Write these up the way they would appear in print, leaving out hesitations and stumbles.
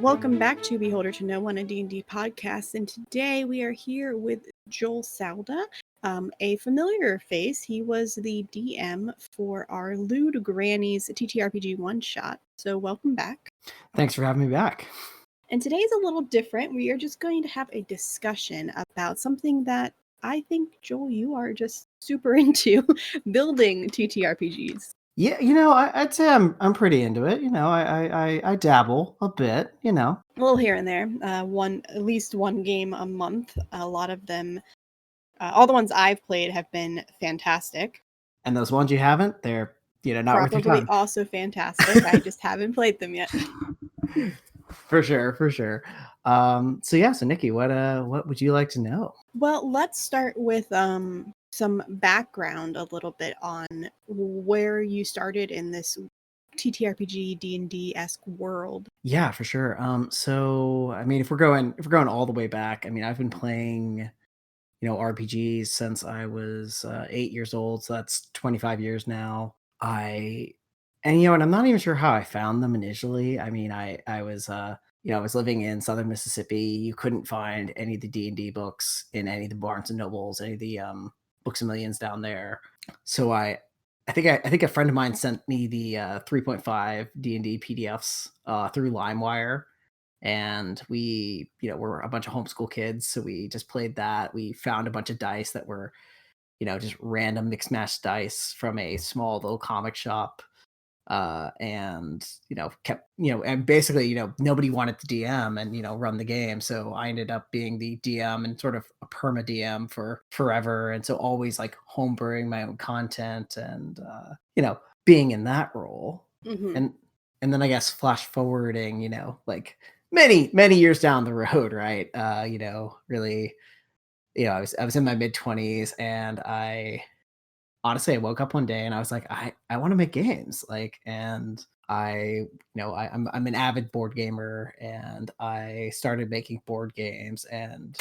Welcome back to Beholder to Know One, a D&D podcast, and today we are here with Joel Salda, a familiar face. He was the DM for our Lewd Grannies TTRPG one-shot, so welcome back. Thanks for having me back. And today's a little different. We are just going to have a discussion about something that I think, Joel, you are just super into, building TTRPGs. Yeah, I'd say I'm pretty into it. I dabble a bit. A little here and there. At least one game a month. A lot of them, all the ones I've played have been fantastic. And those ones you haven't, they're not worth your Probably time. also fantastic. I just haven't played them yet. For sure. So Nikki, what would you like to know? Well, let's start with some background a little bit on where you started in this TTRPG D&D-esque world. Yeah, for sure. So I mean, if we're going all the way back, I mean, I've been playing RPGs since I was 8 years old, so that's 25 years now. And I'm not even sure how I found them initially. I mean, I was I was living in southern Mississippi. You couldn't find any of the D&D books in any of the Barnes and Nobles, any of the Books a Millions down there. So I think a friend of mine sent me the 3.5 D&D PDFs through LimeWire. And we, we're a bunch of homeschool kids, so we just played that. We found a bunch of dice that were, just random mixed match dice from a small little comic shop. And kept, and basically, nobody wanted to DM and run the game, so I ended up being the DM and sort of a perma DM for forever, and so always like homebrewing my own content and being in that role. Mm-hmm. And then I guess flash forwarding, like many years down the road, right? Really, I was in my mid-20s, and honestly, I woke up one day and I was like, I want to make games, and I'm an avid board gamer, and I started making board games and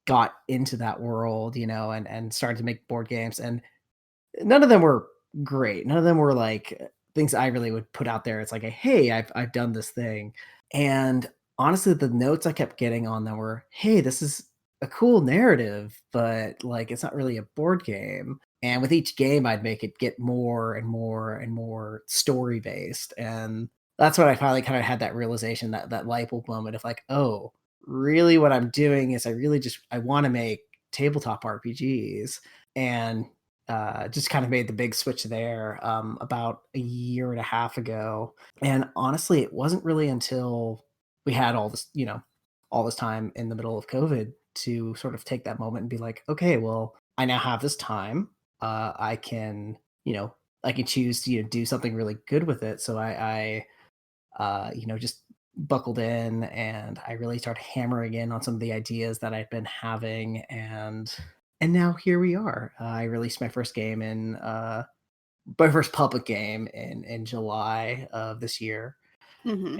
got into that world, and started to make board games, and none of them were great. None of them were like things I really would put out there. It's like, hey, I've done this thing. And honestly, the notes I kept getting on them were, hey, this is a cool narrative, but like it's not really a board game. And with each game, I'd make it get more and more and more story based. And that's when I finally kind of had that realization, that light bulb moment of like, oh, really what I'm doing is I want to make tabletop RPGs. And just kind of made the big switch there about a year and a half ago. And honestly, it wasn't really until we had all this time in the middle of COVID to sort of take that moment and be like, okay, well, I now have this time. I can choose to do something really good with it. So I just buckled in, and I really started hammering in on some of the ideas that I'd been having, and now here we are. I released my first game my first public game in July of this year. Mm-hmm.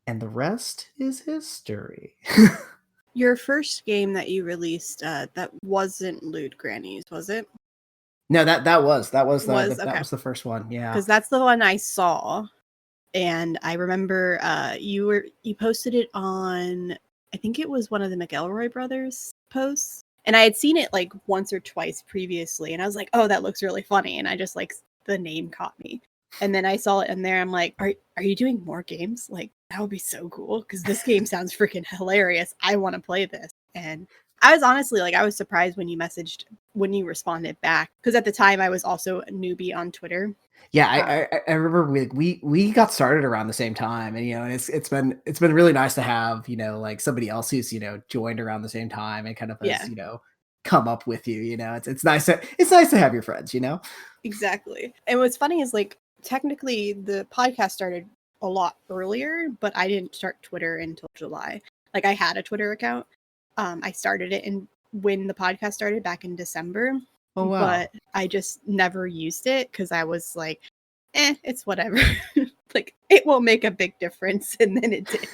And the rest is history. Your first game that you released, that wasn't Lewd Grannies, was it? No, that was the first one. Yeah, because that's the one I saw, and I remember you posted it on, I think it was one of the McElroy brothers posts, and I had seen it like once or twice previously, and I was like, oh, that looks really funny, and I just like the name caught me. And then I saw it in there. I'm like, are you doing more games? Like, that would be so cool, because this game sounds freaking hilarious. I want to play this. And I was honestly like, I was surprised when you responded back, because at the time I was also a newbie on Twitter. Yeah, I remember we got started around the same time, and and it's been really nice to have like somebody else who's joined around the same time and kind of has come up with you. It's nice to have your friends. Exactly. And what's funny is like technically the podcast started a lot earlier, but I didn't start Twitter until July. Like, I had a Twitter account. I started it when the podcast started back in December. Oh, wow. But I just never used it because I was like, it's whatever. Like, it won't make a big difference. And then it did.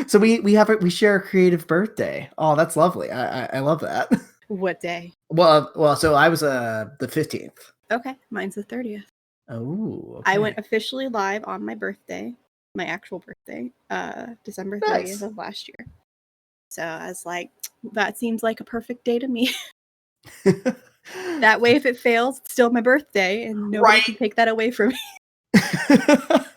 So we share a creative birthday. Oh, that's lovely. I love that. What day? Well, so I was the 15th. Okay, mine's the 30th. Oh, okay. I went officially live on my birthday. my actual birthday, December 30th Nice. of last year. So I was like, that seems like a perfect day to me. That way, if it fails, it's still my birthday, and nobody Right. can take that away from me. It's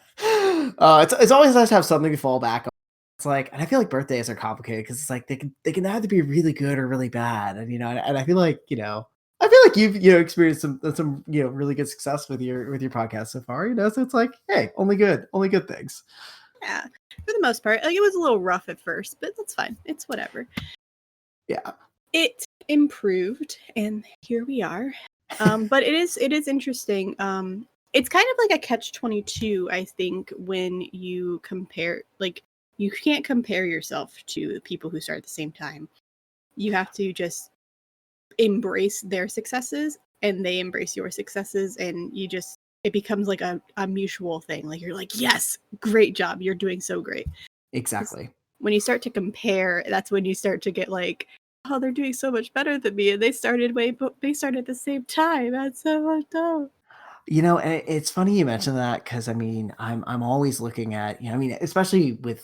always nice to have something to fall back on. It's like, and I feel like birthdays are complicated because it's like they can either be really good or really bad, and and I feel like I feel like you've experienced some really good success with your podcast so far. So it's like, hey, only good things. Yeah, for the most part, like it was a little rough at first, but that's fine. It's whatever. Yeah. It improved, and here we are. But it is interesting. It's kind of like a catch-22, I think, when you compare. Like, you can't compare yourself to people who start at the same time. You have to just embrace their successes, and they embrace your successes, and it becomes like a mutual thing. Like, you're like, yes, great job, you're doing so great. Exactly. When you start to compare, that's when you start to get like, oh, they're doing so much better than me, and they started at the same time. That's so fucked up. And it's funny you mentioned that because I mean, I'm always looking at, I mean, especially with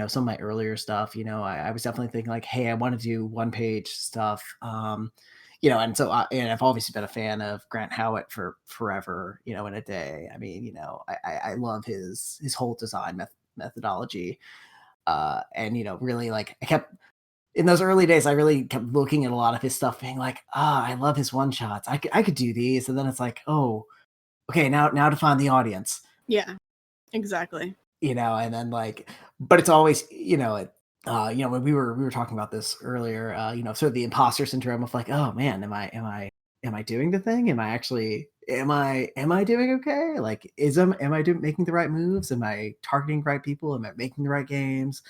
some of my earlier stuff, I was definitely thinking like, hey, I want to do one page stuff. And so and I've always been a fan of Grant Howitt for forever, in a day. I mean, I love his whole design methodology. And really, like, I kept in those early days, I really kept looking at a lot of his stuff being like, I love his one shots. I could do these. And then it's like, oh, okay, now to find the audience, Yeah, exactly. and then like, but it's always, when we were talking about this earlier, sort of the imposter syndrome of like, oh man, am I doing the thing? Am I actually, am I doing okay? Like, am I doing, making the right moves? Am I targeting the right people? Am I making the right games?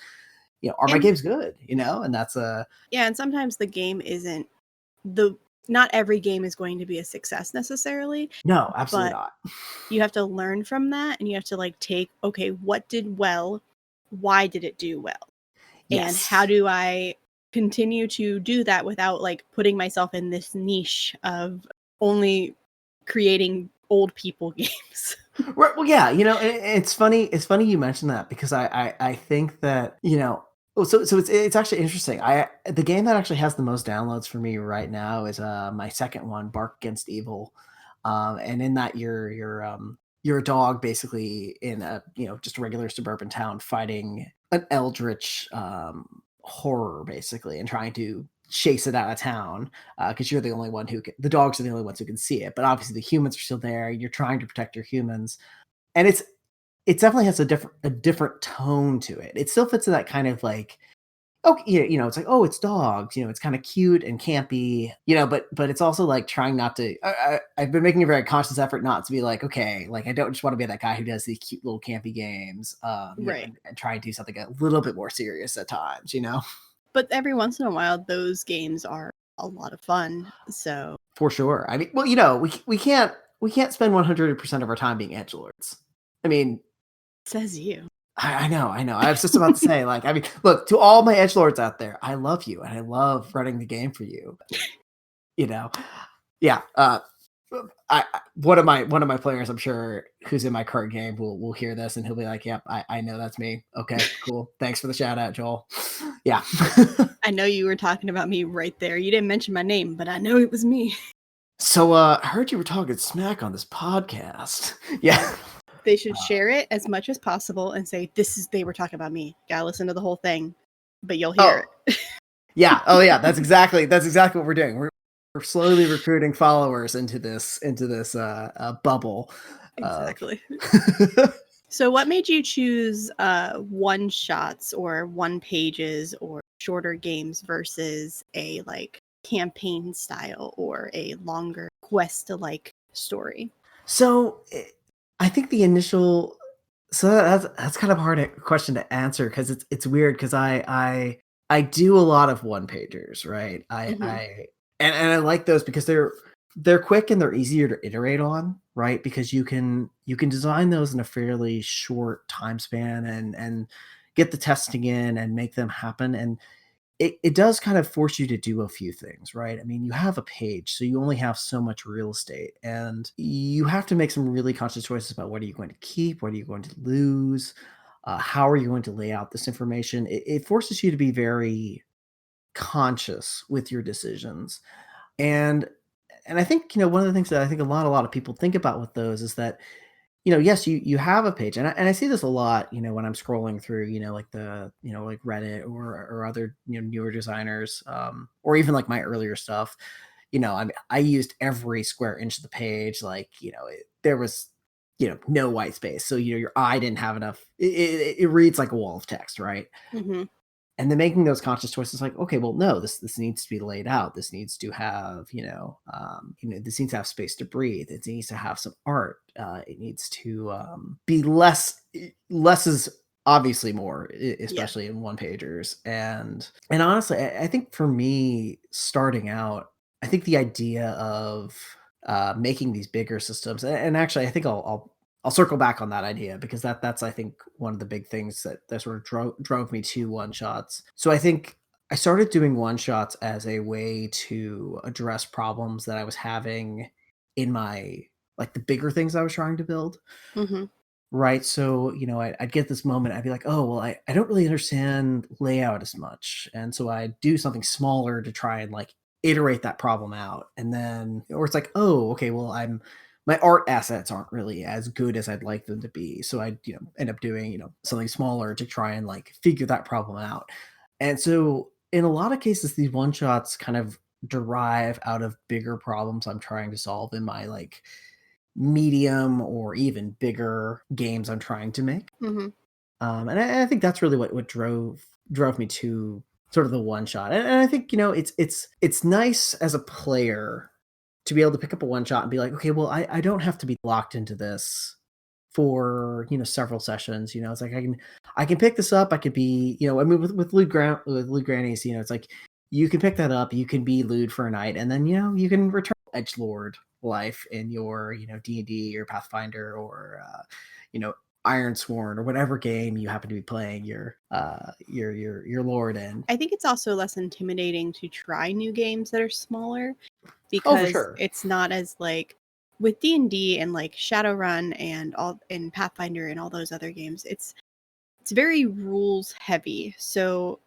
Are my And games good? And that's yeah, and sometimes the game isn't the not every game is going to be a success necessarily, no, absolutely but not. you have to learn from that, and you have to like take, okay, what did well? Why did it do well? And how Yes. do I continue to do that without like putting myself in this niche of only creating old people games? Right, well, yeah, it's funny. It's funny you mentioned that because I think that well, so it's actually interesting. The game that actually has the most downloads for me right now is my second one, Bark Against Evil, and in that you're a dog basically in a just a regular suburban town fighting an eldritch horror basically and trying to chase it out of town because you're the only one the dogs are the only ones who can see it, but obviously the humans are still there. You're trying to protect your humans, and it definitely has a different tone to it. It still fits in that kind of like, okay, it's like, oh, it's dogs, it's kind of cute and campy, but it's also like trying not to. I've been making a very conscious effort not to be like, okay, like I don't just want to be that guy who does these cute little campy games, Right. and try and do something a little bit more serious at times. But every once in a while, those games are a lot of fun. So For sure. I mean, well, we can't spend 100% of our time being edgelords. I mean, says you. I know, I know. I was just about to say, like, I mean, look, to all my edgelords out there, I love you and I love running the game for you. You know, yeah. One of my players, I'm sure, who's in my current game will hear this and he'll be like, "Yep, I know that's me." Okay, cool. Thanks for the shout out, Joel. Yeah. I know you were talking about me right there. You didn't mention my name, but I know it was me. So, I heard you were talking smack on this podcast. Yeah. They should share it as much as possible and say, they were talking about me. Gotta listen to the whole thing, but you'll hear Oh, it. yeah. Oh, yeah. That's exactly what we're doing. We're slowly recruiting followers into this bubble. Exactly. So what made you choose one shots or one pages or shorter games versus a like campaign style or a longer quest to like story? So I think the initial, so that's kind of a hard question to answer because it's weird because I do a lot of one pagers, right? Mm-hmm. And I like those because they're quick and they're easier to iterate on, right? Because you can design those in a fairly short time span and get the testing in and make them happen. And it does kind of force you to do a few things, right? I mean, you have a page, so you only have so much real estate, and you have to make some really conscious choices about what are you going to keep, what are you going to lose. How are you going to lay out this information? It forces you to be very conscious with your decisions. And I think, one of the things that I think a lot of people think about with those is that, yes, you have a page, and I see this a lot, when I'm scrolling through, like like Reddit or other, newer designers, or even like my earlier stuff. I used every square inch of the page, like, there was, no white space, so your eye didn't have enough. It reads like a wall of text, right? Hmm. And then making those conscious choices, like, okay, well, no, this needs to be laid out. This needs to have, this needs to have space to breathe. It needs to have some art. It needs to be less. Less is obviously more, especially in one pagers. And honestly, I think for me, starting out, I think the idea of making these bigger systems, and actually, I think I'll circle back on that idea, because that's I think one of the big things that sort of drove me to one shots. So I think I started doing one shots as a way to address problems that I was having in my, like, the bigger things I was trying to build. Hmm. Right. So, I'd get this moment, I'd be like, oh, well, I don't really understand layout as much. And so I'd do something smaller to try and like iterate that problem out. And then, or it's like, oh, okay, well, my art assets aren't really as good as I'd like them to be. So I'd, end up doing, something smaller to try and like figure that problem out. And so in a lot of cases, these one shots kind of derive out of bigger problems I'm trying to solve in my like medium or even bigger games I'm trying to make. Hmm. And I think that's really what drove me to sort of the one shot. And I think, it's nice as a player to be able to pick up a one shot and be like, okay, well, I don't have to be locked into this for, several sessions. It's like I can pick this up. I could be, I mean, with Loot Grannies, it's like you can pick that up, you can be lewd for a night, and then you can return edgelord life in your, D&D or Pathfinder or Iron Sworn or whatever game you happen to be playing your lord in. I think it's also less intimidating to try new games that are smaller, Oh, for because sure. it's not as like with D&D and like Shadowrun and all and Pathfinder and all those other games, it's very rules heavy. So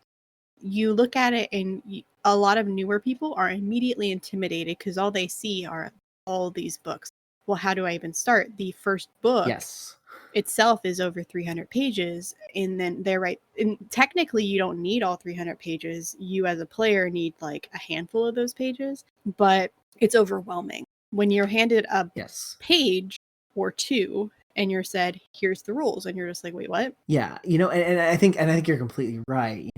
you look at it and a lot of newer people are immediately intimidated because all they see are all these books. Well, how do I even start? The first book Yes. itself is over 300 pages, and then they're right, and technically you don't need all 300 pages. You as a player need like a handful of those pages, but it's overwhelming when you're handed a Yes. page or two and you're said, here's the rules, and you're just like, wait, what? Yeah, and I think you're completely right,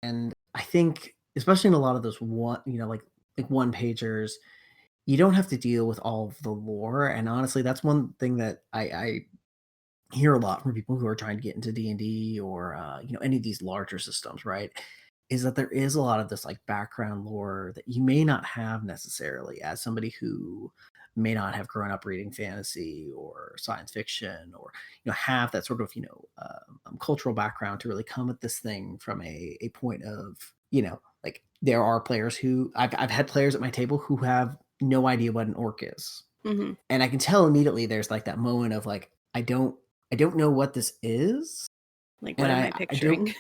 and I think especially in a lot of those one, like one pagers, you don't have to deal with all of the lore. And honestly, that's one thing that I hear a lot from people who are trying to get into D&D or any of these larger systems, right? Is that there is a lot of this like background lore that you may not have necessarily as somebody who may not have grown up reading fantasy or science fiction, or have that sort of cultural background to really come at this thing from a point of, like, there are players who I've had players at my table who have no idea what an orc is, Hmm. and I can tell immediately there's like that moment of like, I don't know what this is, Like, what and am I I don't. picturing?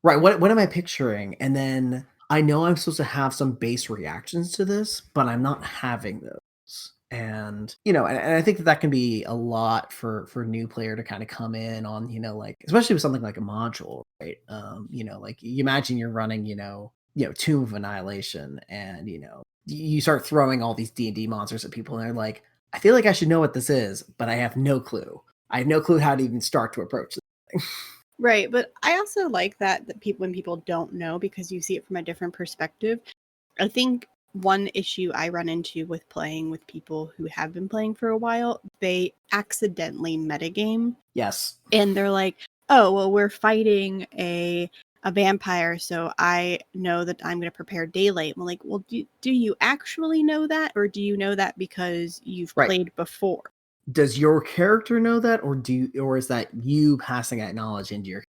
Right, what am I picturing? And then I know I'm supposed to have some base reactions to this, but I'm not having those. And, and I think that can be a lot for a new player to kind of come in on, like, especially with something like a module, right? Like, you imagine you're running, Tomb of Annihilation, and, you start throwing all these D&D monsters at people, and they're like, I feel like I should know what this is, but I have no clue. I have no clue how to even start to approach this. Right, but I also like that people, when people don't know, because you see it from a different perspective. I think one issue I run into with playing with people who have been playing for a while, they accidentally metagame, Yes. and they're like, "Oh, well, we're fighting a vampire, so I know that I'm going to prepare daylight." I'm like, "Well, do you actually know that, or do you know that because you've Right. played before?" Does your character know that, or is that you passing that knowledge into your?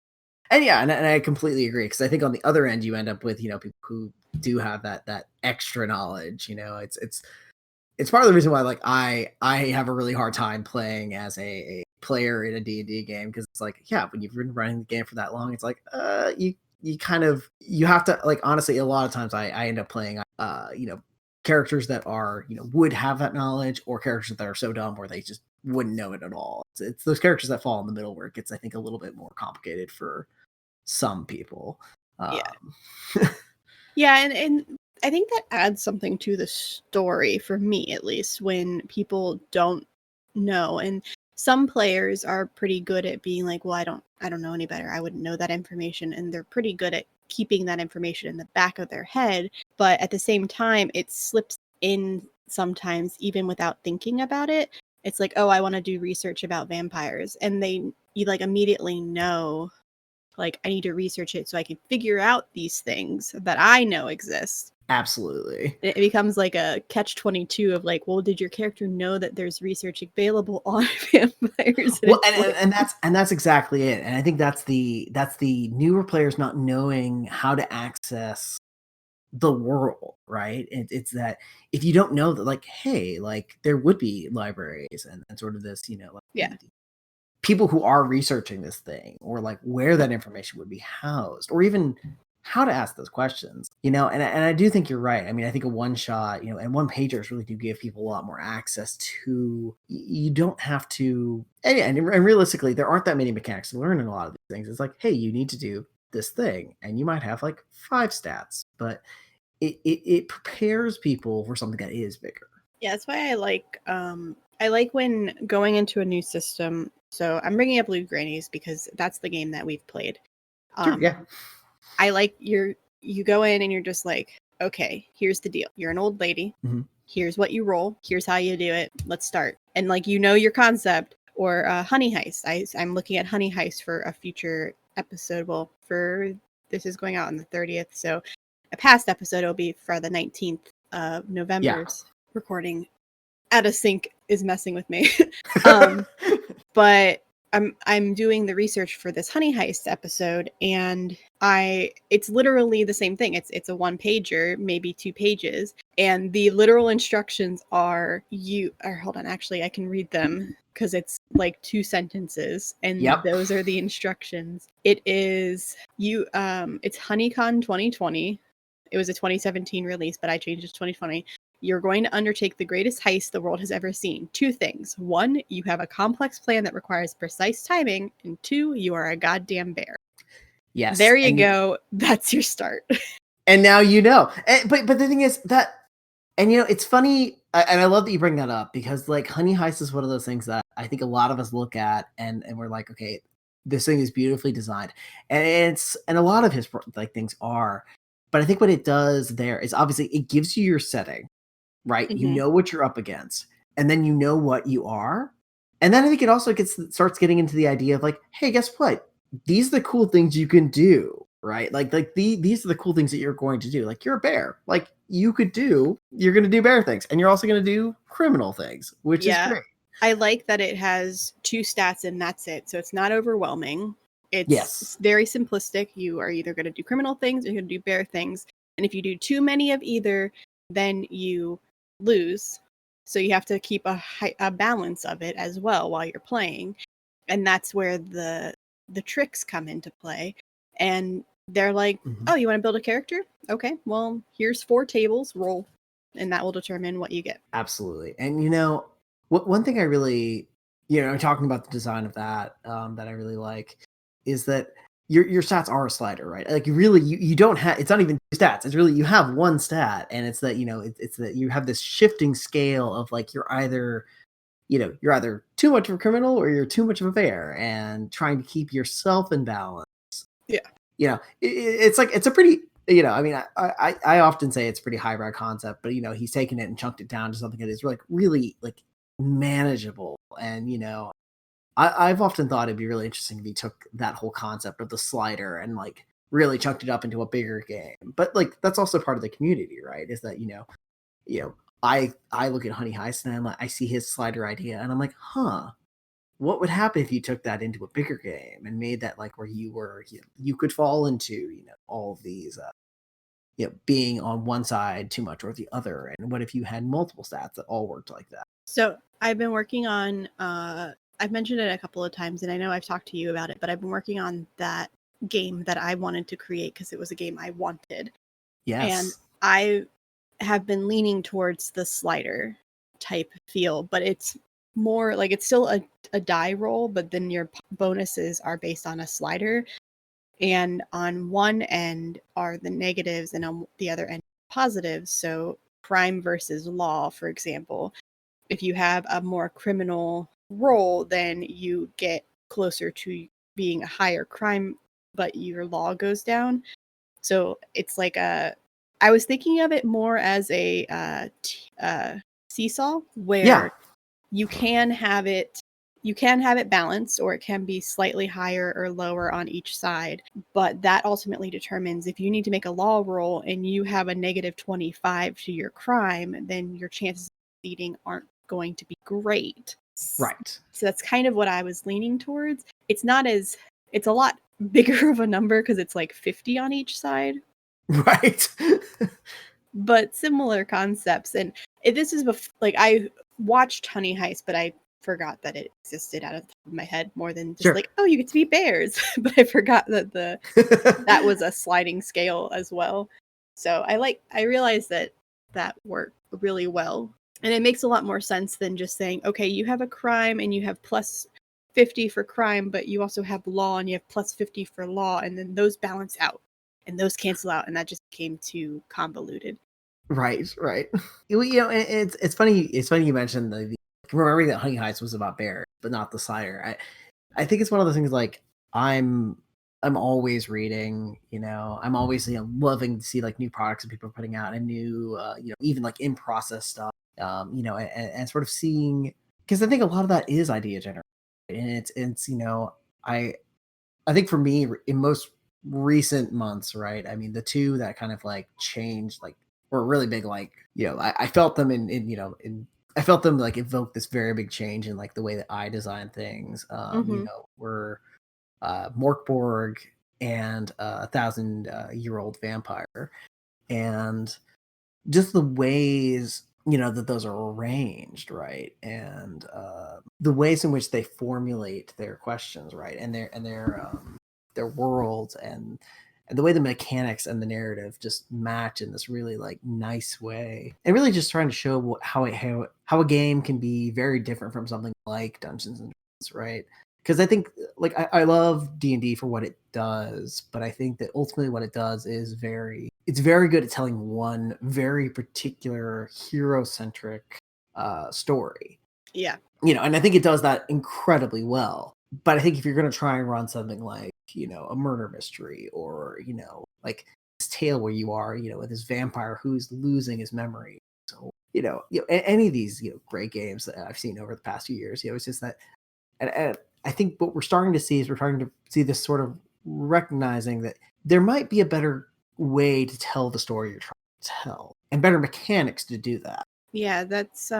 And yeah, and I completely agree, because I think on the other end you end up with people who do have that extra knowledge. It's part of the reason why, like, I have a really hard time playing as a player in a D&D game, because it's like, yeah, when you've been running the game for that long, it's like you kind of, you have to, like, honestly, a lot of times I end up playing characters that are, would have that knowledge, or characters that are so dumb where they just wouldn't know it at all. It's those characters that fall in the middle where it gets, I think, a little bit more complicated for some people. Yeah. Yeah, and I think that adds something to the story, for me at least, when people don't know. And some players are pretty good at being like, well, I don't know any better. I wouldn't know that information. And they're pretty good at keeping that information in the back of their head. But at the same time, it slips in sometimes even without thinking about it. It's like, oh, I want to do research about vampires. And you like immediately know, like, I need to research it so I can figure out these things that I know exist. Absolutely. It becomes like a catch-22 of like, well, did your character know that there's research available on vampires? Well, and that's exactly it. And I think that's the newer players not knowing how to access the world, right? It's that if you don't know that, like, hey, like, there would be libraries and sort of this, like, people who are researching this thing, or like where that information would be housed, or even how to ask those questions, and I do think you're right. I mean, I think a one shot, and one pagers really do give people a lot more access to, you don't have to, and realistically, there aren't that many mechanics to learn in a lot of these things. It's like, hey, you need to do this thing, and you might have like 5 stats, but it prepares people for something that is bigger. Yeah, that's why I like when going into a new system. So I'm bringing up Blue Grannies because that's the game that we've played. Sure, yeah. I like you go in and you're just like, okay, here's the deal. You're an old lady. Mm-hmm. Here's what you roll. Here's how you do it. Let's start. And like, your concept. Or Honey Heist. I'm looking at Honey Heist for a future episode. Well, this is going out on the 30th. So a past episode will be for the 19th of November's recording. Out of sync is messing with me. But I'm doing the research for this Honey Heist episode, and it's literally the same thing. It's a 1-pager, maybe 2 pages, and the literal instructions are hold on, actually I can read them because it's like 2 sentences, and those are the instructions. It is it's HoneyCon 2020. It was a 2017 release, but I changed it to 2020. You're going to undertake the greatest heist the world has ever seen. 2 things. 1, you have a complex plan that requires precise timing. And 2, you are a goddamn bear. Yes. There you go. That's your start. And now you know. But the thing is that, and it's funny, and I love that you bring that up, because like Honey Heist is one of those things that I think a lot of us look at and we're like, okay, this thing is beautifully designed. And a lot of his like things are. But I think what it does there is, obviously it gives you your setting. Right? Mm-hmm. You know what you're up against, and then you know what you are. And then I think it also starts getting into the idea of like, hey, guess what? These are the cool things you can do, right? Like these are the cool things that you're going to do. Like, you're a bear. Like, you're going to do bear things, and you're also going to do criminal things, which is great. I like that it has 2 stats and that's it. So it's not overwhelming. It's very simplistic. You are either going to do criminal things or you're going to do bear things. And if you do too many of either, then you lose. So you have to keep a balance of it as well while you're playing. And that's where the tricks come into play. And they're like, oh, you want to build a character? Okay, well, here's 4 tables, roll. And that will determine what you get. Absolutely. And one thing I really, talking about the design of that, that I really like, is that your stats are a slider, right? Like, you don't have, it's not even 2 stats. It's really, you have 1 stat, and it's that, it's that you have this shifting scale of like, you're either too much of a criminal or you're too much of a bear, and trying to keep yourself in balance. Yeah. It's like, it's a pretty, I mean, I often say it's a pretty highbrow concept, but he's taken it and chunked it down to something that is really like manageable. And, I've often thought it'd be really interesting if he took that whole concept of the slider and like really chunked it up into a bigger game. But like, that's also part of the community, right? Is that, I look at Honey Heist and I see his slider idea and I'm like, what would happen if you took that into a bigger game and made that like where you could fall into, all of these, being on one side too much or the other. And what if you had multiple stats that all worked like that? So I've been working on, I've mentioned it a couple of times, and I know I've talked to you about it, but I've been working on that game that I wanted to create because it was a game I wanted. Yes. And I have been leaning towards the slider type feel, but it's more like it's still a die roll, but then your bonuses are based on a slider. And on one end are the negatives, and on the other end, positives. So crime versus law, for example. If you have a more criminal roll, then you get closer to being a higher crime, but your law goes down. So it's like I was thinking of it more as a seesaw, where you can have it balanced, or it can be slightly higher or lower on each side. But that ultimately determines if you need to make a law roll and you have a negative 25 to your crime, then your chances of succeeding aren't going to be great. Right. So that's kind of what I was leaning towards. It's a lot bigger of a number because it's like 50 on each side. Right. But similar concepts. And this is like I watched Honey Heist, but I forgot that it existed out of the top of my head more than just like, oh, you get to be bears. But I forgot that that was a sliding scale as well. So I realized that worked really well. And it makes a lot more sense than just saying, okay, you have a crime and you have plus 50 for crime, but you also have law and you have plus 50 for law, and then those balance out and those cancel out, and that just became too convoluted. Right. It's funny. It's funny you mentioned remembering that Honey Heist was about bears, but not the sire. I think it's one of those things like I'm always reading. I'm always loving to see like new products that people are putting out and new even like in process stuff. And sort of seeing, because I think a lot of that is idea generation, and it's I think for me in most recent months, right? I mean, the two that kind of like changed, like were really big. Like I felt them I felt them like evoke this very big change in like the way that I design things. Were Morkborg and a 1,000-year-old vampire, and just the ways that those are arranged, right, and the ways in which they formulate their questions, right, and their worlds, and the way the mechanics and the narrative just match in this really like nice way, and really just trying to show how a game can be very different from something like Dungeons and Dragons, right? Because I think like I love D&D for what it does, but I think that ultimately what it does is it's very good at telling one very particular hero-centric story. Yeah. And I think it does that incredibly well. But I think if you're going to try and run something like, a murder mystery, or, like this tale where you are, with this vampire who's losing his memory. So, any of these, great games that I've seen over the past few years, it's just that, and I think what we're starting to see is this sort of recognizing that there might be a better way to tell the story you're trying to tell, and better mechanics to do that. Yeah, that's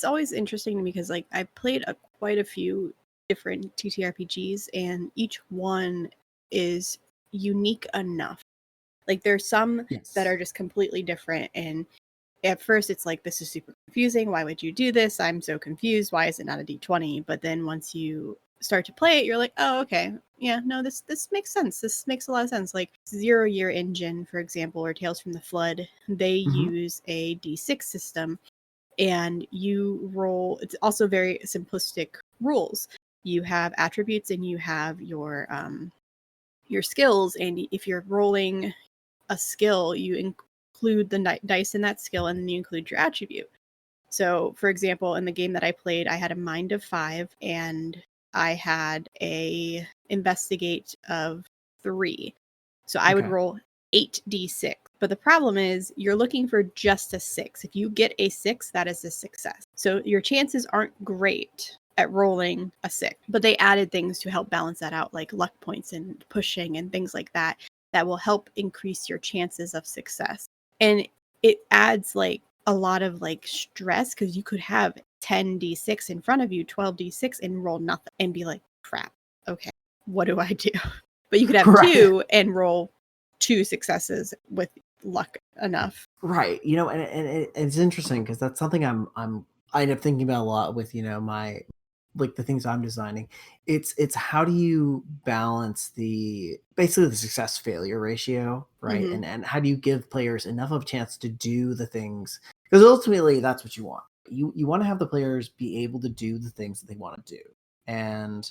always interesting to me because like I played quite a few different TTRPGs, and each one is unique enough. Like there's some that are just completely different, and at first it's like, this is super confusing. Why would you do this? I'm so confused. Why is it not a D20? But then once you start to play it, you're like, oh, okay. Yeah, no, this makes sense. This makes a lot of sense. Like 0 Year Engine, for example, or Tales from the Flood, they use a D6 system, and you roll. It's also very simplistic rules. You have attributes and you have your skills, and if you're rolling a skill, you include the dice in that skill, and then you include your attribute. So, for example, in the game that I played, I had a mind of 5, and I had a investigate of 3. So I would roll 8d6. But the problem is you're looking for just a 6. If you get a 6, that is a success. So your chances aren't great at rolling a 6. But they added things to help balance that out, like luck points and pushing and things like that, that will help increase your chances of success. And it adds like a lot of like stress, because you could have 10d6 in front of you, 12d6, and roll nothing and be like, crap, okay, what do I do? But you could have 2 and roll 2 successes with luck enough. Right. And it's interesting because that's something I end up thinking about a lot with, my like the things I'm designing, it's how do you balance basically the success failure ratio, right? Mm-hmm. And how do you give players enough of a chance to do the things, because ultimately that's what you want. You want to have the players be able to do the things that they want to do and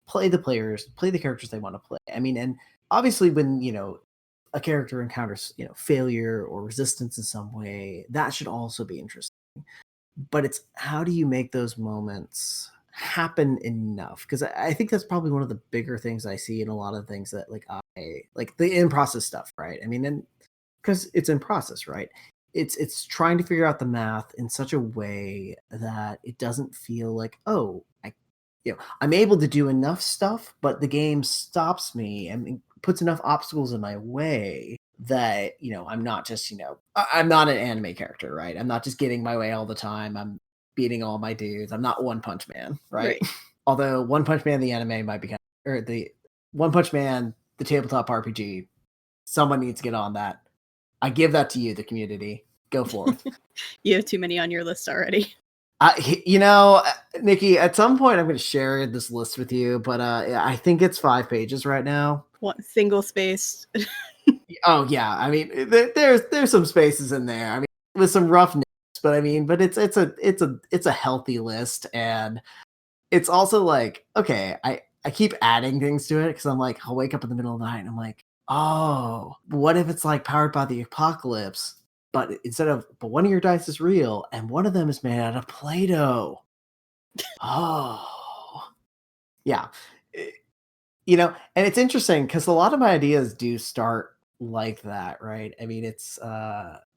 play the characters they want to play. I mean, and obviously when, a character encounters, failure or resistance in some way, that should also be interesting. But it's how do you make those moments happen enough? Because I think that's probably one of the bigger things I see in a lot of things that like I like the in process stuff, right? I mean, and because it's in process, right? It's trying to figure out the math in such a way that it doesn't feel like, oh, I'm able to do enough stuff, but the game stops me and puts enough obstacles in my way that, I'm not just, I'm not an anime character, right? I'm not just getting my way all the time. I'm beating all my dudes. I'm not One Punch Man, right? Although One Punch Man, the anime might be or the One Punch Man, the tabletop RPG, someone needs to get on that. I give that to you, the community. Go forth. You have too many on your list already. Nikki, at some point I'm going to share this list with you, but I think it's 5 pages right now. What, single spaced? Oh yeah, I mean there's some spaces in there. I mean with some rough notes, but it's a healthy list, and it's also like, okay, I keep adding things to it because I'm like, I'll wake up in the middle of the night and I'm like, oh, what if it's like powered by the apocalypse? But one of your dice is real and one of them is made out of Play-Doh. Oh, yeah. And it's interesting because a lot of my ideas do start like that, right? I mean, it's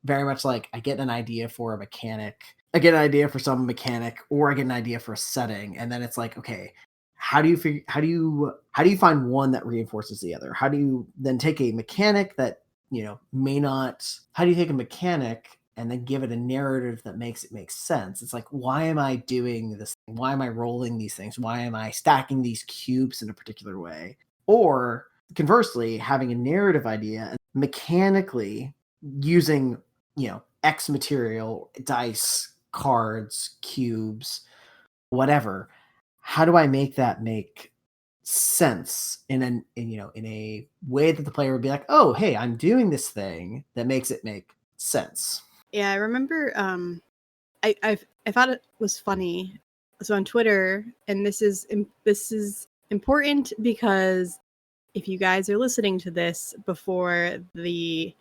very much like I get an idea for a mechanic, I get an idea for some mechanic, or I get an idea for a setting, and then it's like, okay, how do you find one that reinforces the other? How do you then take a mechanic that may not? How do you take a mechanic and then give it a narrative that makes it make sense? It's like, why am I doing this thing? Why am I rolling these things? Why am I stacking these cubes in a particular way? Or conversely, having a narrative idea and mechanically using, X material, dice, cards, cubes, whatever. How do I make that make sense in a way that the player would be like, oh, hey, I'm doing this thing that makes it make sense. Yeah, I remember. I thought it was funny. So on Twitter, and this is important because if you guys are listening to this before the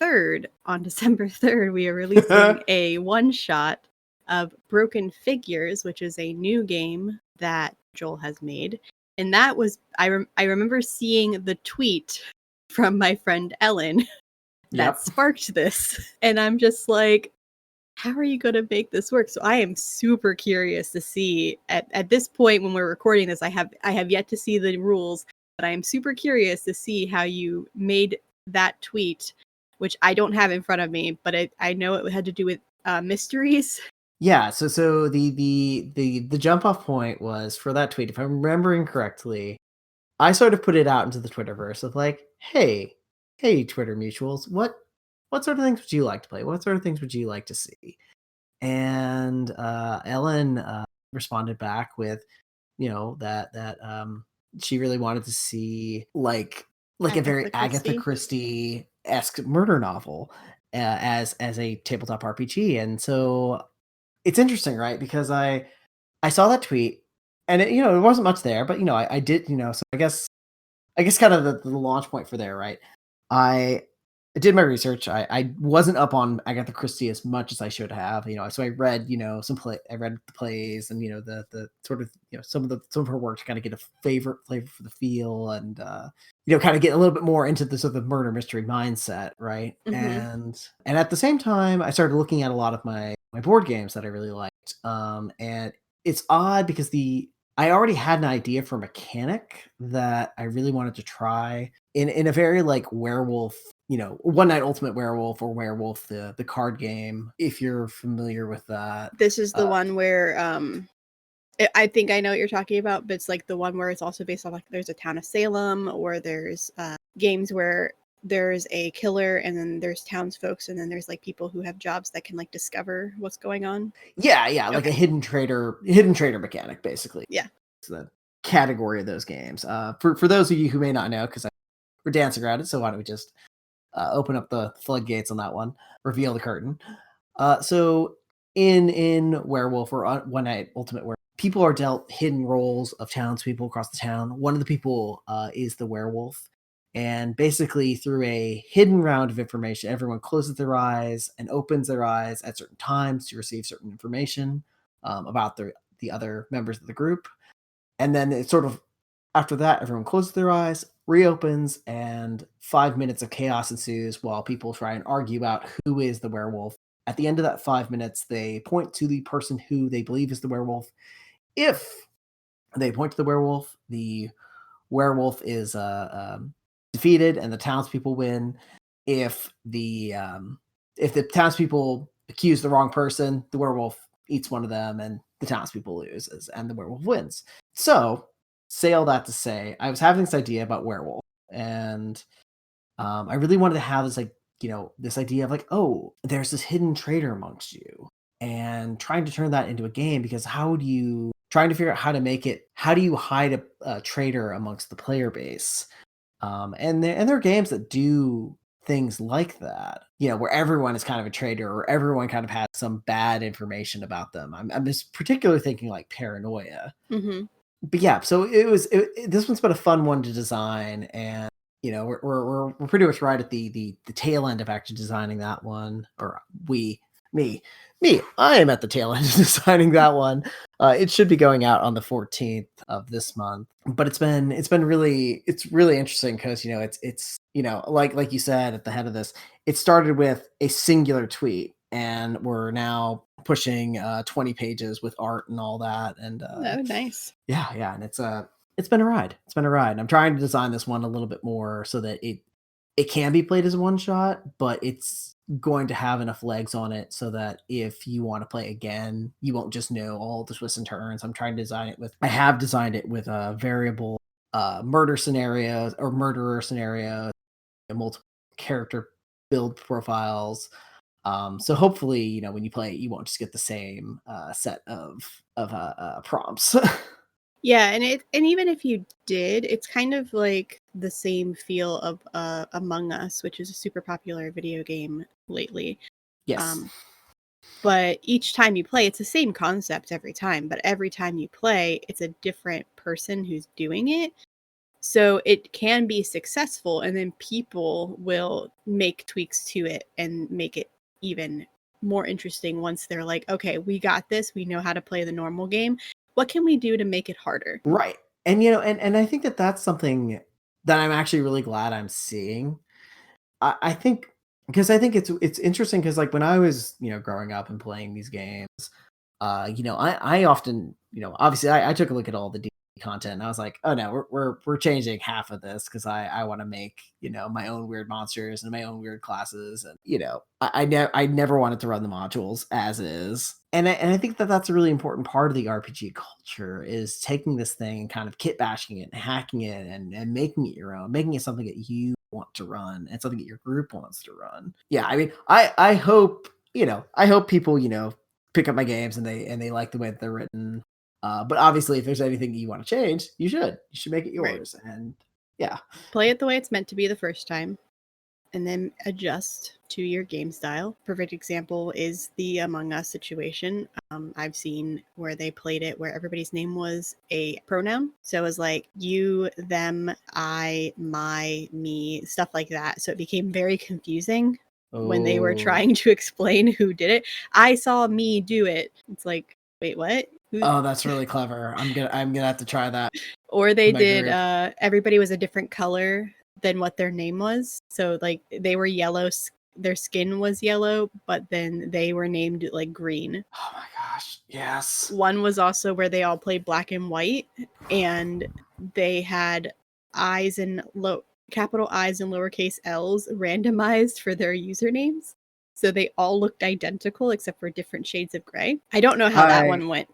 3rd, on December 3rd, we are releasing a one-shot of Broken Figures, which is a new game that Joel has made. And that was, I remember seeing the tweet from my friend Ellen that sparked this. And I'm just like, how are you going to make this work? So I am super curious to see at this point when we're recording this, I have yet to see the rules, but I am super curious to see how you made that tweet, which I don't have in front of me, but I know it had to do with mysteries. Yeah. So the jump off point was for that tweet, if I'm remembering correctly, I sort of put it out into the Twitterverse of like, hey, Twitter mutuals, what sort of things would you like to play? What sort of things would you like to see? And Ellen responded back with, that she really wanted to see like a very Agatha Christie-esque murder novel as a tabletop RPG. And so it's interesting, right? Because I saw that tweet and it wasn't much there, but I did, so I guess kind of the launch point for there, right? I did my research. I wasn't up on Agatha Christie as much as I should have, so I read, I read the plays and, the sort of, some of her work to kind of get a flavor for the feel and, kind of get a little bit more into the sort of murder mystery mindset. Right. Mm-hmm. And at the same time, I started looking at a lot of my board games that I really liked. And it's odd because I already had an idea for a mechanic that I really wanted to try in a very like werewolf, One Night Ultimate Werewolf or Werewolf, the card game, if you're familiar with that. This is the one where I think I know what you're talking about, but it's like the one where it's also based on like there's a town of Salem, or there's games where there's a killer, and then there's townsfolk, and then there's like people who have jobs that can like discover what's going on. Yeah, like a hidden trader mechanic, basically. Yeah. It's the category of those games. For those of you who may not know, because we're dancing around it, so why don't we just open up the floodgates on that one, reveal the curtain. So in Werewolf or One Night Ultimate, where people are dealt hidden roles of townspeople across the town. One of the people is the werewolf. And basically, through a hidden round of information, everyone closes their eyes and opens their eyes at certain times to receive certain information about the other members of the group. And then it's sort of after that, everyone closes their eyes, reopens, and 5 minutes of chaos ensues while people try and argue about who is the werewolf. At the end of that 5 minutes, they point to the person who they believe is the werewolf. If they point to the werewolf is defeated and the townspeople win. If the townspeople accuse the wrong person, the werewolf eats one of them and the townspeople loses and the werewolf wins. So, say all that to say, I was having this idea about werewolf, and I really wanted to have this this idea of like, oh, there's this hidden traitor amongst you, and trying to turn that into a game, because trying to figure out how do you hide a traitor amongst the player base, and there are games that do things like that, where everyone is kind of a traitor or everyone kind of has some bad information about them. I'm just particularly thinking like Paranoia. Mm-hmm. But yeah, so this one's been a fun one to design, and we're pretty much right at the tail end of actually designing that one, or me, I am at the tail end of designing that one. It should be going out on the 14th of this month, but it's really interesting because it's like you said at the head of this, it started with a singular tweet, and we're now pushing 20 pages with art and all that, and oh, nice. Yeah, and it's been a ride. I'm trying to design this one a little bit more so that it can be played as a one shot, but it's going to have enough legs on it so that if you want to play again, you won't just know all the twists and turns. I have designed it with a variable murderer scenarios, multiple character build profiles. So hopefully, when you play it, you won't just get the same set of prompts. Yeah, and even if you did, it's kind of like the same feel of Among Us, which is a super popular video game lately. Yes. But each time you play, it's the same concept every time, but every time you play, it's a different person who's doing it. So it can be successful, and then people will make tweaks to it and make it even more interesting once they're like, okay, we got this. We know how to play the normal game. What can we do to make it harder? Right. And and I think that's something that I'm actually really glad I'm seeing. I think it's interesting because like when I was growing up and playing these games, I often obviously I took a look at all the content and I was like, oh no, we're changing half of this because I want to make my own weird monsters and my own weird classes, and I never wanted to run the modules as is, and I think that's a really important part of the RPG culture, is taking this thing and kind of kit bashing it and hacking it and making it your own, making it something that you want to run and something that your group wants to run. Yeah, I mean, I hope people pick up my games and they like the way that they're written. But obviously, if there's anything you want to change, you should make it yours. Right. And yeah, play it the way it's meant to be the first time, and then adjust to your game style. Perfect example is the Among Us situation. I've seen where they played it where everybody's name was a pronoun. So it was like you, them, I, my, me, stuff like that. So it became very confusing when they were trying to explain who did it. I saw me do it. It's like, wait, what? Oh, that's really clever. I'm gonna have to try that. Or they did everybody was a different color than what their name was. So like they were yellow, their skin was yellow, but then they were named like green. Oh my gosh, yes. One was also where they all played black and white, and they had capital I's and lowercase L's randomized for their usernames. So they all looked identical except for different shades of gray. I don't know how that one went.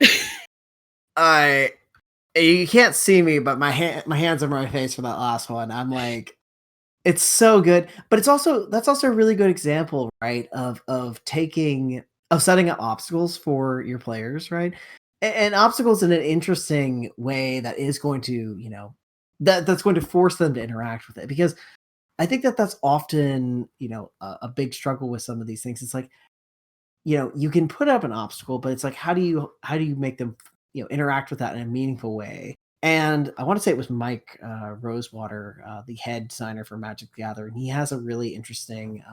You can't see me, but my hands are on my face for that last one. I'm like, It's so good, but that's also a really good example, right? Of setting up obstacles for your players, right? And obstacles in an interesting way that is going to, that's going to force them to interact with it, because I think that that's often, a big struggle with some of these things. It's like, you can put up an obstacle, but it's like, how do you make them, interact with that in a meaningful way? And I want to say it was Mike Rosewater, the head designer for Magic the Gathering. He has a really interesting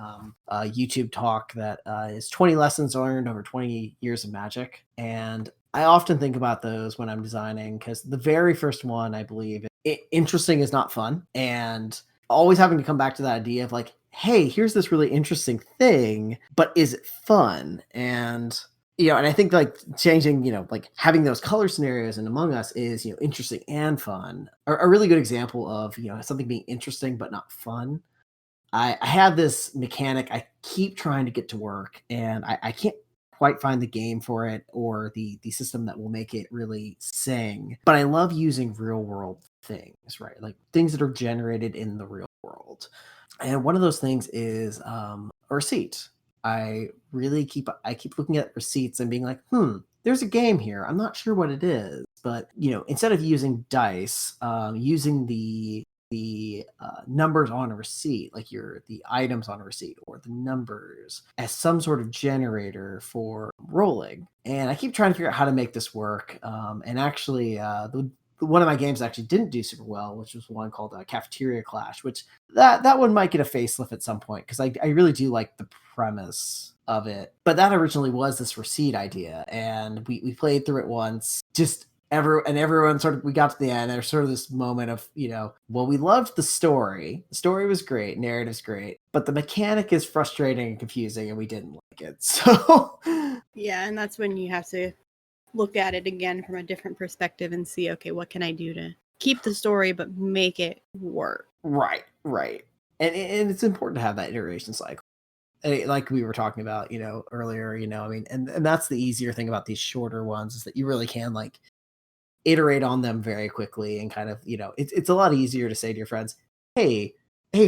YouTube talk that is 20 lessons learned over 20 years of Magic. And I often think about those when I'm designing, because the very first one, I believe, interesting is not fun. And always having to come back to that idea of like, hey, here's this really interesting thing, but is it fun? And and I think like changing, like having those color scenarios in Among Us is, interesting and fun. A really good example of, something being interesting but not fun. I have this mechanic I keep trying to get to work, and I can't quite find the game for it or the system that will make it really sing. But I love using real world things, right? Like things that are generated in the real world. And one of those things is a receipt. I keep looking at receipts and being like, there's a game here. I'm not sure what it is, but instead of using dice, using the numbers on a receipt, like the items on a receipt or the numbers as some sort of generator for rolling. And I keep trying to figure out how to make this work. And actually, one of my games actually didn't do super well, which was one called Cafeteria Clash, which that one might get a facelift at some point, because I really do like the premise of it. But that originally was this receipt idea, and we played through it once, just everyone sort of, we got to the end, there's sort of this moment of, well, we loved the story. The story was great, narrative's great, but the mechanic is frustrating and confusing, and we didn't like it. So yeah, and that's when you have to look at it again from a different perspective and see, okay, what can I do to keep the story but make it work? Right. And it's important to have that iteration cycle. Like we were talking about, earlier, I mean, and that's the easier thing about these shorter ones, is that you really can like iterate on them very quickly, and kind of, it's a lot easier to say to your friends, hey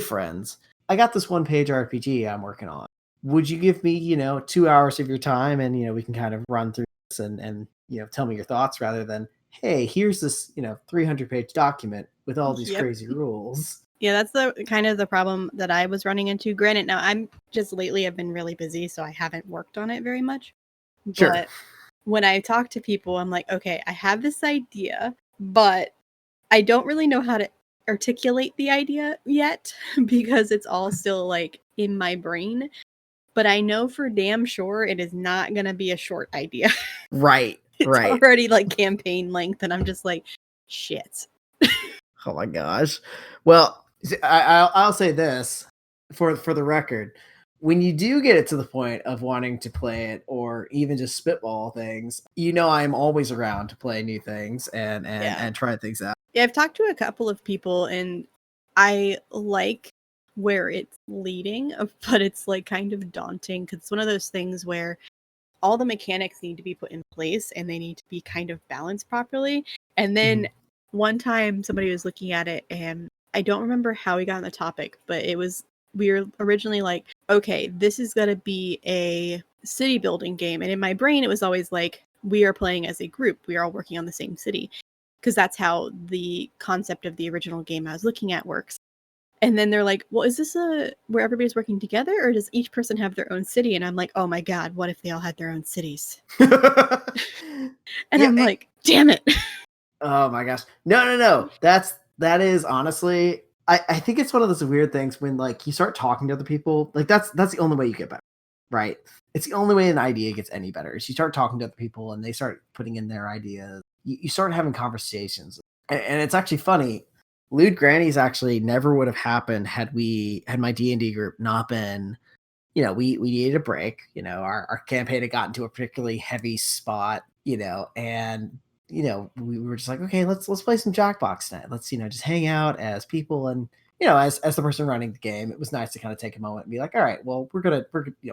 friends, I got this 1-page RPG I'm working on. Would you give me, 2 hours of your time, and we can kind of run through this and tell me your thoughts, rather than, hey, here's this 300-page document with all these crazy rules. Yeah, that's the kind of the problem that I was running into. Granted, now I'm just lately I've been really busy, so I haven't worked on it very much. Sure. But when I talk to people, I'm like, okay, I have this idea, but I don't really know how to articulate the idea yet, because it's all still like in my brain. But I know for damn sure it is not going to be a short idea. Right. It's already like campaign length, and I'm just like, shit. Oh my gosh. Well, I'll say this for the record: when you do get it to the point of wanting to play it, or even just spitball things, I'm always around to play new things and try things out. Yeah, I've talked to a couple of people, and I like where it's leading, but it's like kind of daunting, because it's one of those things where all the mechanics need to be put in place and they need to be kind of balanced properly. And then one time somebody was looking at it, and I don't remember how we got on the topic, but we were originally like, okay, this is going to be a city building game. And in my brain, it was always like, we are playing as a group. We are all working on the same city, because that's how the concept of the original game I was looking at works. And then they're like, well, is this where everybody's working together, or does each person have their own city? And I'm like, oh my God, what if they all had their own cities? And I'm like, damn it. Oh my gosh. No. That is honestly, I think it's one of those weird things when like you start talking to other people, like that's the only way you get better, right? It's the only way an idea gets any better, is you start talking to other people and they start putting in their ideas. You start having conversations. And it's actually funny. Lewd Grannies actually never would have happened had my D&D group not been, we needed a break. Our campaign had gotten to a particularly heavy spot, and we were just like, okay, let's play some Jackbox tonight. Let's just hang out as people. And as the person running the game, it was nice to kind of take a moment and be like, all right, well, we're gonna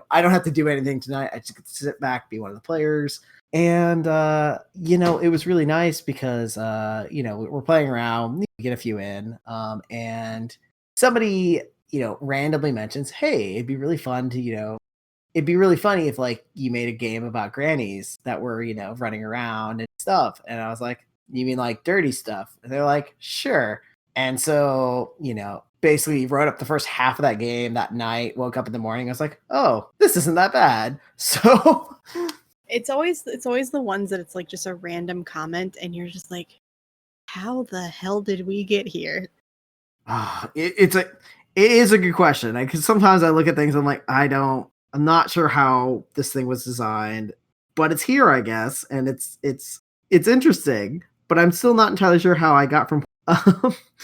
I don't have to do anything tonight. I just get to sit back, be one of the players. And it was really nice because we're playing around, we get a few in, and somebody randomly mentions, hey, it'd be really fun to, it'd be really funny if like you made a game about grannies that were, running around and stuff. And I was like, you mean like dirty stuff? And they're like, sure. And so, basically wrote up the first half of that game that night, woke up in the morning. I was like, oh, this isn't that bad. So it's always the ones that it's like just a random comment and you're just like, how the hell did we get here? It is a good question. Because sometimes I look at things, I'm like, I'm not sure how this thing was designed, but it's here, I guess, and it's interesting. But I'm still not entirely sure how I got from.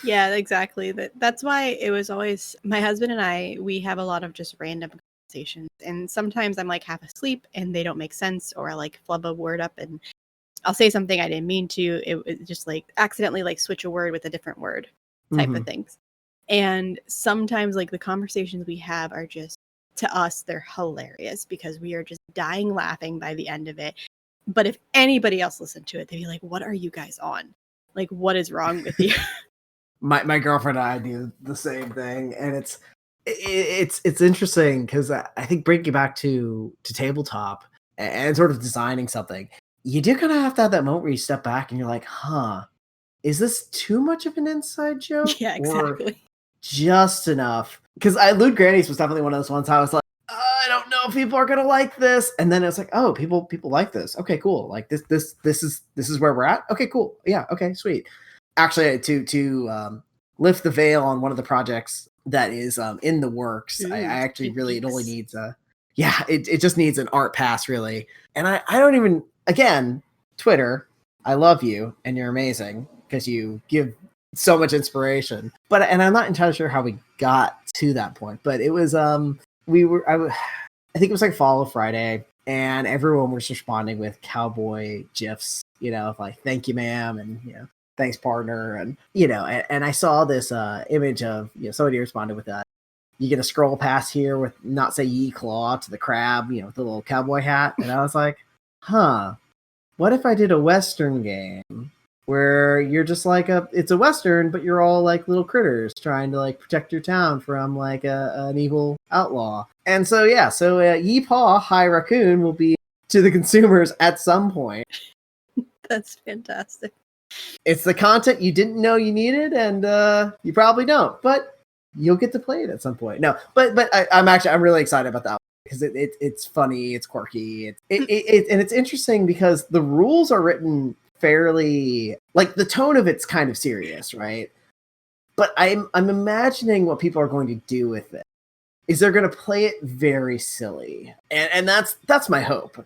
Yeah, exactly. That's why it was always my husband and I. We have a lot of just random conversations, and sometimes I'm like half asleep and they don't make sense, or I like flub a word up and I'll say something I didn't mean to. It just like accidentally like switch a word with a different word type of things. And sometimes like the conversations we have are just, to us, they're hilarious because we are just dying laughing by the end of it. But if anybody else listened to it, they'd be like, what are you guys on? Like, what is wrong with you? My girlfriend and I do the same thing, and it's interesting because I think bringing it back to tabletop and sort of designing something, you do kind of have to have that moment where you step back and you're like, huh, is this too much of an inside joke? Yeah, exactly. Or just enough? Because Lewd Grannies was definitely one of those ones I was like, I don't know if people are gonna like this, and then it was like, oh, people like this. Okay, cool. Like this is where we're at. Okay, cool. Yeah. Okay, sweet. Actually, to lift the veil on one of the projects that is in the works, I actually really, it only needs it just needs an art pass, really. And I don't even, again, Twitter, I love you and you're amazing because you give so much inspiration. And I'm not entirely sure how we got to that point, but it was I think it was like Follow Friday, and everyone was responding with cowboy gifs, like thank you, ma'am, and thanks, partner, and and I saw this image of somebody responded with that. You get a scroll past here with not say ye claw to the crab, with the little cowboy hat, and I was like, huh, what if I did a Western game where you're just like it's a Western, but you're all like little critters trying to like protect your town from like an evil outlaw. And so Yeepaw High Raccoon will be to the consumers at some point. That's fantastic. It's the content you didn't know you needed, and you probably don't, but you'll get to play it at some point. No, but I'm really excited about that because it's funny, it's quirky, and it's interesting because the rules are written fairly, like the tone of it's kind of serious, right? But I'm imagining what people are going to do with it is they're going to play it very silly, and that's my hope.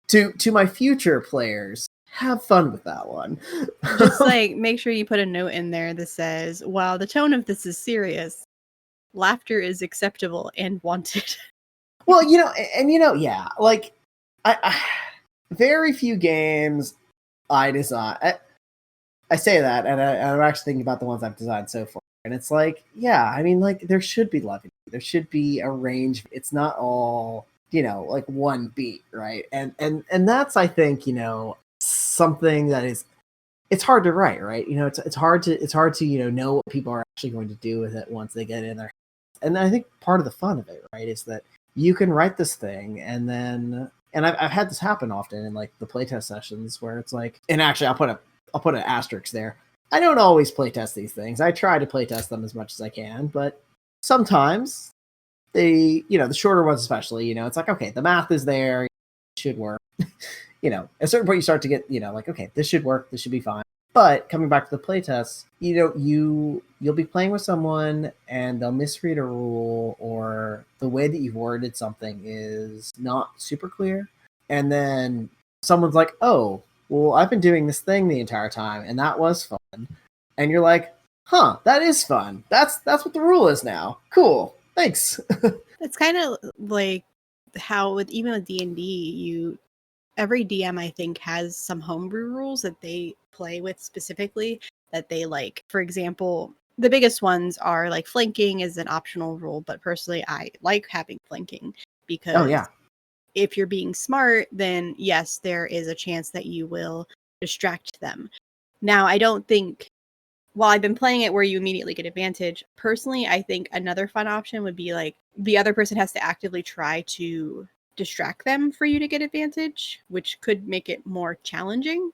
To my future players, have fun with that one. Just like make sure you put a note in there that says, while the tone of this is serious, laughter is acceptable and wanted. Well, yeah, like I very few games I design. I say that, and I'm actually thinking about the ones I've designed so far, and it's like, yeah, I mean, like there should be levity, there should be a range. It's not all like one beat, right? And that's, I think, something that is, it's hard to write, right? It's hard to know what people are actually going to do with it once they get in there. And I think part of the fun of it, right, is that you can write this thing and then, and I've had this happen often in like the playtest sessions where it's like, and actually I'll put an asterisk there. I don't always playtest these things. I try to playtest them as much as I can, but sometimes they, the shorter ones especially, it's like, okay, the math is there, it should work. At a certain point you start to get, like, okay, this should work, this should be fine. But coming back to the playtest, you'll be playing with someone and they'll misread a rule, or the way that you've worded something is not super clear. And then someone's like, oh, well, I've been doing this thing the entire time and that was fun. And you're like, huh, that is fun. That's what the rule is now. Cool. Thanks. It's kind of like how even with D&D, every DM, I think, has some homebrew rules that they play with specifically that they like. For example, the biggest ones are like flanking is an optional rule, but personally, I like having flanking because if you're being smart, then yes, there is a chance that you will distract them. Now, I don't think while I've been playing it where you immediately get advantage, personally, I think another fun option would be like the other person has to actively try to distract them for you to get advantage, which could make it more challenging.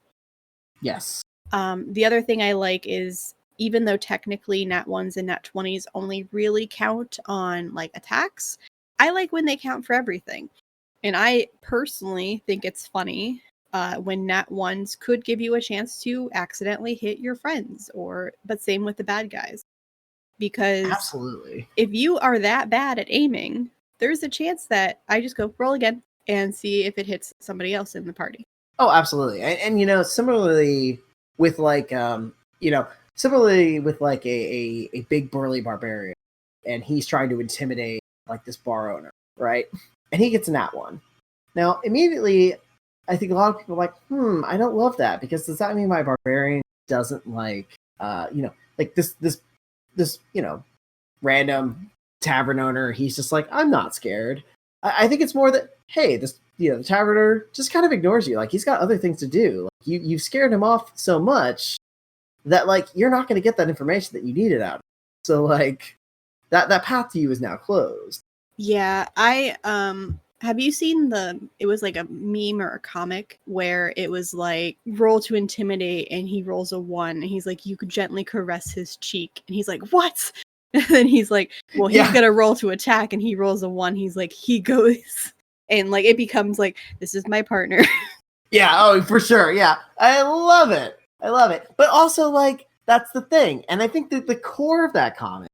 Yes. The other thing I like is even though technically nat 1s and nat 20s only really count on like attacks, I like when they count for everything. And I personally think it's funny when nat 1s could give you a chance to accidentally hit your friends, but same with the bad guys. Because Absolutely. if you are that bad at aiming, there's a chance that I just go roll again and see if it hits somebody else in the party. Oh, absolutely. And similarly with like similarly with like a big burly barbarian, and he's trying to intimidate like this bar owner, right? And he gets a nat 1. Now, immediately, I think a lot of people are like, I don't love that, because does that mean my barbarian doesn't like, like this random tavern owner? He's just like, I'm not scared. I think it's more that, hey, the taverner just kind of ignores you. Like, he's got other things to do. Like, you've scared him off so much that like you're not going to get that information that you needed out of him. So like that path to you is now closed. Yeah, I have you seen it was like a meme or a comic where it was like roll to intimidate and he rolls a 1 and he's like, you could gently caress his cheek and he's like, what? And then he's like, well, he's gonna roll to attack and he rolls a 1. He's like, he goes, and like it becomes like, this is my partner. Yeah, oh, for sure. Yeah, I love it. But also, like, that's the thing. And I think that the core of that comic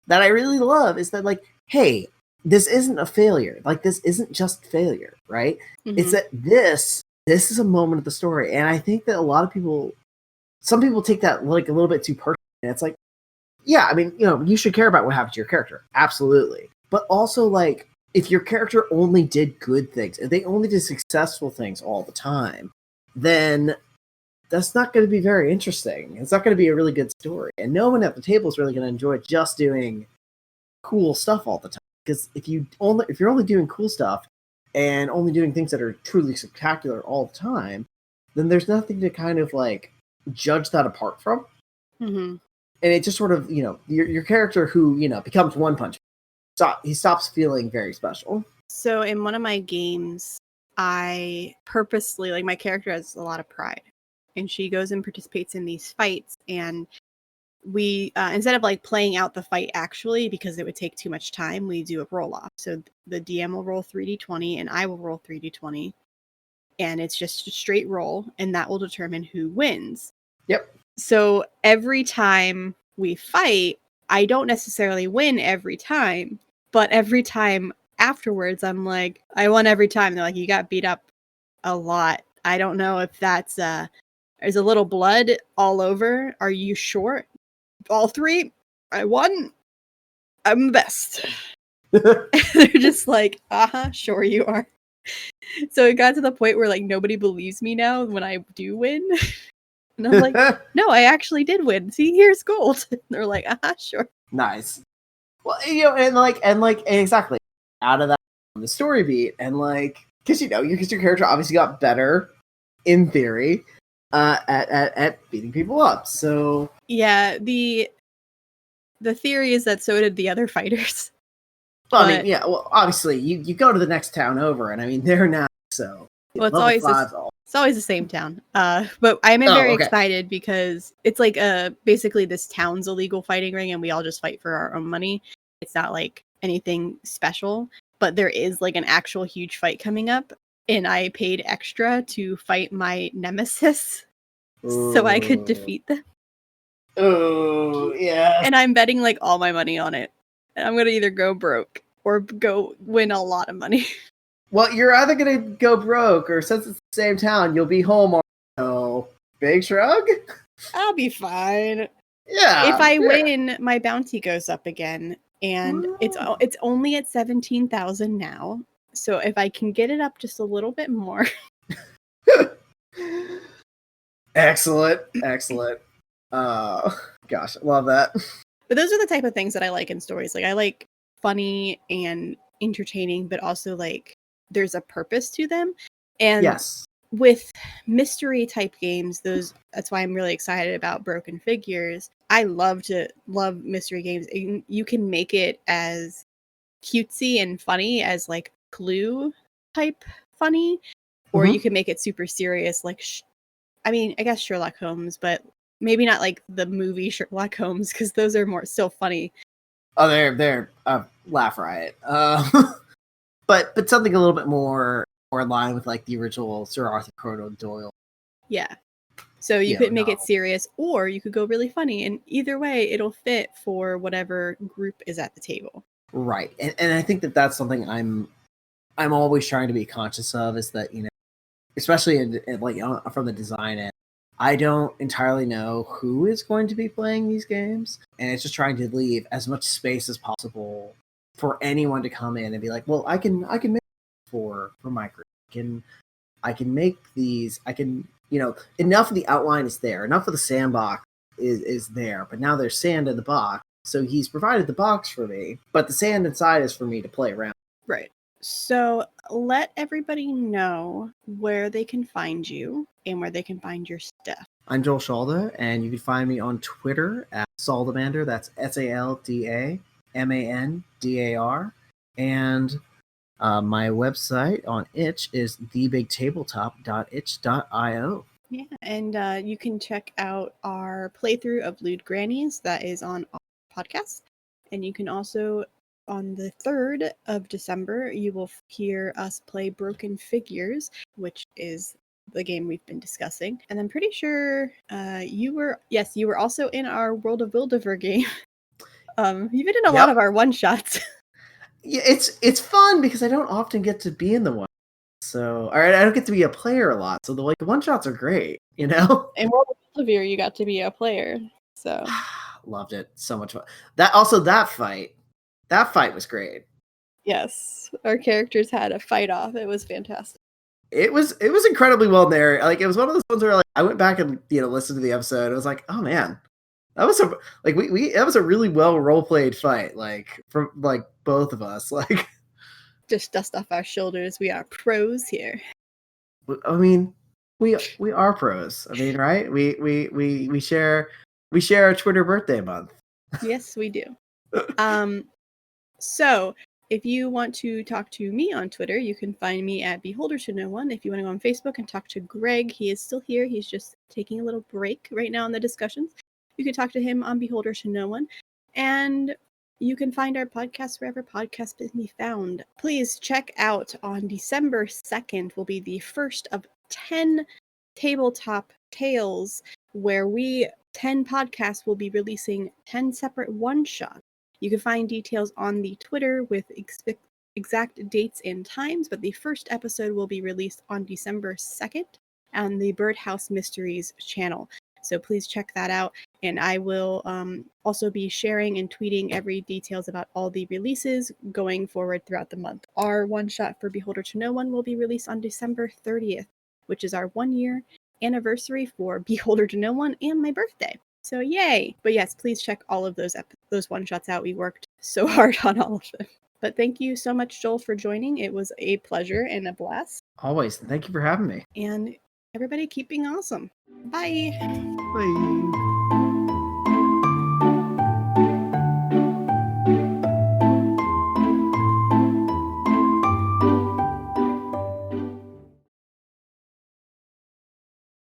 that I really love is that, like, hey, this isn't a failure. Like, this isn't just failure, right? Mm-hmm. It's that this is a moment of the story. And I think that some people take that like a little bit too personally. And it's like, yeah, I mean, you should care about what happened to your character. Absolutely. But also, like, if your character only did good things, if they only did successful things all the time, then that's not going to be very interesting. It's not going to be a really good story. And no one at the table is really going to enjoy just doing cool stuff all the time. Because if you're only doing cool stuff and only doing things that are truly spectacular all the time, then there's nothing to kind of like judge that apart from. Mm-hmm. And it just sort of, your character who, becomes One Punch, he stops feeling very special. So in one of my games, I purposely, like, my character has a lot of pride. And she goes and participates in these fights. And we, instead of like playing out the fight actually, because it would take too much time, we do a roll off. So the DM will roll 3d20 and I will roll 3d20. And it's just a straight roll. And that will determine who wins. Yep. So every time we fight, I don't necessarily win every time. But every time afterwards, I'm like, I won every time. They're like, you got beat up a lot. I don't know if that's there's a little blood all over. Are you sure? All 3? I won. I'm the best. They're just like, sure you are. So it got to the point where like nobody believes me now when I do win. And I'm like, no, I actually did win. See, here's gold. And they're like, sure. Nice. Well, and exactly out of that on the story beat, and like, because your character obviously got better in theory at beating people up. So yeah, the theory is that so did the other fighters. Well, I mean, yeah. Well, obviously, you go to the next town over, and I mean, they're now so. Well, it's always the same town. But I'm very excited because it's like basically this town's a legal fighting ring, and we all just fight for our own money. It's not like anything special, but there is like an actual huge fight coming up, and I paid extra to fight my nemesis, so I could defeat them. Oh yeah. And I'm betting like all my money on it. And I'm gonna either go broke or go win a lot of money. Well, you're either gonna go broke, or since it's the same town, you'll be home. So, big shrug. I'll be fine. Yeah. If I win, my bounty goes up again, and it's only at 17,000 now. So if I can get it up just a little bit more. Excellent. Gosh, I love that. But those are the type of things that I like in stories. Like I like funny and entertaining, but also like there's a purpose to them. And yes, with mystery type games, that's why I'm really excited about Broken Figures. I love mystery games. You can make it as cutesy and funny as like Clue type funny, or you can make it super serious, like I mean, I guess Sherlock Holmes, but maybe not like the movie Sherlock Holmes, because those are more still funny. Oh, they're laugh riot. But something a little bit more in line with like the original Sir Arthur Conan Doyle. Yeah. So you could make it serious, or you could go really funny, and either way, it'll fit for whatever group is at the table. Right, and I think that's something I'm always trying to be conscious of, is that, you know, especially in like from the design end, I don't entirely know who is going to be playing these games, and it's just trying to leave as much space as possible for anyone to come in and be like, well, I can make for my group. I can make these. I can, you know, enough of the outline is there, enough of the sandbox is there, but now there's sand in the box. So he's provided the box for me, but the sand inside is for me to play around. Right. So let everybody know where they can find you and where they can find your stuff. I'm Joel Shalda, and you can find me on Twitter at Saldamander. That's SALDAMANDAR. And my website on itch is thebigtabletop.itch.io. Yeah, and you can check out our playthrough of Lewd Grannies. That is on our podcast. And you can also, on the 3rd of December, you will hear us play Broken Figures, which is the game we've been discussing. And I'm pretty sure you were also in our World of Wildiver game. You've been in a lot of our one-shots. Yeah, it's fun because I don't often get to be in the one. So, all right, I don't get to be a player a lot. So the one shots are great, you know. In World of Wildiver, you got to be a player, so loved it, so much fun. That fight was great. Yes, our characters had a fight off. It was fantastic. It was incredibly well narrated. Like, it was one of those ones where, like, I went back and, you know, listened to the episode. I was like, oh man, that was that was a really well role played fight. Like, from like both of us, like. Just dust off our shoulders. We are pros here. I mean, we are pros. I mean, right? We share a Twitter birthday month. Yes, we do. So if you want to talk to me on Twitter, you can find me at Beholder to No One. If you want to go on Facebook and talk to Greg, he is still here. He's just taking a little break right now in the discussions. You can talk to him on Beholder to No One. And you can find our podcast wherever podcasts can be found. Please check out on December 2nd will be the first of 10 tabletop tales where 10 podcasts will be releasing 10 separate one-shots. You can find details on the Twitter with exact dates and times, but the first episode will be released on December 2nd on the Birdhouse Mysteries channel. So please check that out. And I will also be sharing and tweeting every details about all the releases going forward throughout the month. Our one-shot for Beholder to No One will be released on December 30th, which is our 1-year anniversary for Beholder to No One and my birthday. So yay! But yes, please check all of those one-shots out. We worked so hard on all of them. But thank you so much, Joel, for joining. It was a pleasure and a blast. Always. Thank you for having me. And everybody keep being awesome. Bye! Bye!